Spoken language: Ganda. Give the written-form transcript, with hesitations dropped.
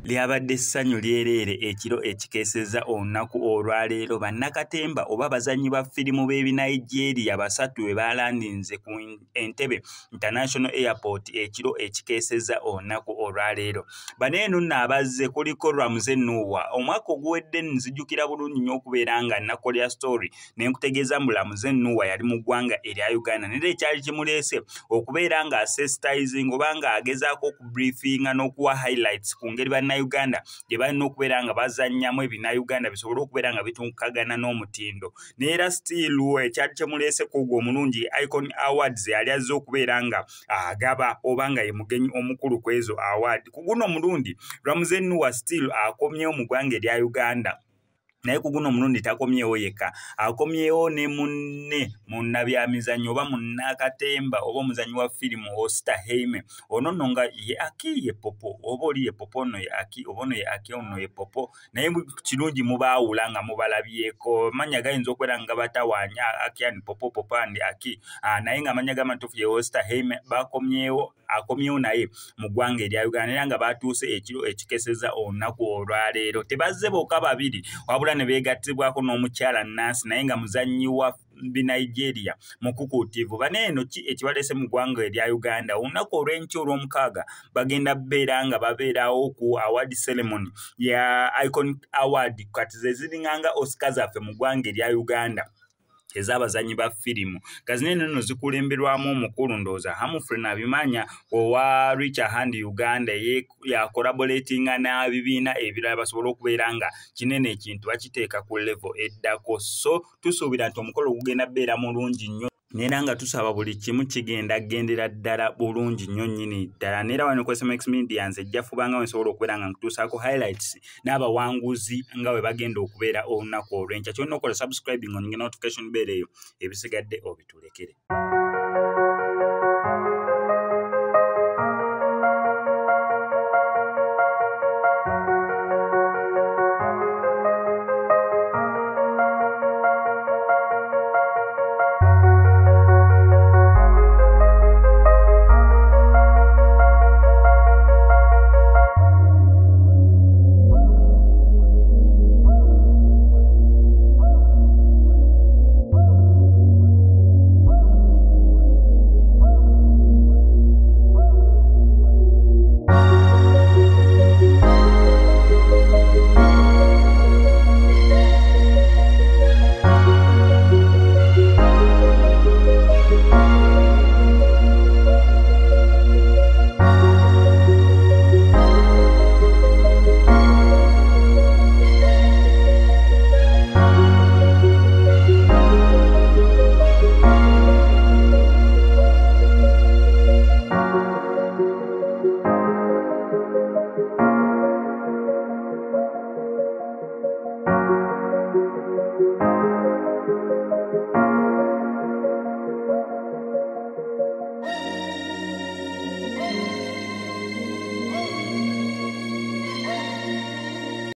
Lyabadde essanyu lyerere ekiro ekikeesezza olunaku olwaleero bannakatemba oba bazannyi ba firimu b'ebinigeria basatu we baalandinze ku Entebbe International Airport ekiro ekikeesezza olunaku olwaleero. Bano eno nno abazze kuliko Ramzy omwaka oguwedde nzijukira bulungi nnyo okubeera nga nakolya story ne nkutegeeza mbu Ramzy yali mu ggwanga erya Uganda naye ekyali kimuleese okubeera nga assesitizing oba nga agezaako okubriefinga n'okuwa highlights ku ngeri Uganda gye balina okubeera nga bazannyamu ebinnauganda bisobole okubeera nga bitunkagana n'omutindo. Neera still ekyali kyemuleese ku ogwo omulungi Icon Awards yali azze okubeera nga agaba oba nga ye mugenyi omukulu ku ezo award. Ku guno omulundi Ramzy still akomyewo mu ggwanga erya Uganda. Naye ku guno omulundi takomyewo yekka, akomyewo ne munne munnabyamizannyo oba munnakatemba oba omuzannyi wa firimu Osita Heime. Ono nno nga ye Aki ye Popo, oba oli ye Popo ono ye Aki, oba ono ye Aki ono ye Popo. Naye kirungi mubaawula nga mubalabyeko. Amanya gayinza okubeera nga batawaanya Aki and Popo, Popo and Aki. Naye nga amanya g'amatuufu ye Osita Heime akomyewo naye mu ggwanga erya Uganda era nga batuuse ekiro ekikeesezza olunaku olwaleero. Tebazze bokka babiri wabula ne beegattibwako n'omukyala Nansi naye nga muzannyi wa binigeria mukukuutivu. Bano eno ki ekibaleese mu ggwanga erya Uganda? Olunaku olw'enkya olw'omukaaga bagenda beera nga babeerawo ku award ceremony ya Icon Award kati ze ziringanga Oscar zaffe mu ggwanga erya Uganda ez'abazannyi ba firimu. Gazine nno zikulemberwamu omukulu ndooza Humphrey Nabimanya owa Reach a Hand Uganda ya collaboratinga n'ebibiina ebirala basobole okubeera nga kinene ekintu bakiteeka ku level eddako. So tusuubira nti omukolo gugenda beera mulungi nnyo. Neera nga tusaba buli kimu kigenda gendera ddala bulungi nnyo nnyini ddala. Neera wano ku SMX Media nze ejja fubanga wensobola okubeera nga nkutuusaako highlights n'abawanguzi nga bwe bagenda okubeera olunaku olw'enkya. Kyonna okola subscribing onyinge notification bell eyo ebisigadde obitulekere.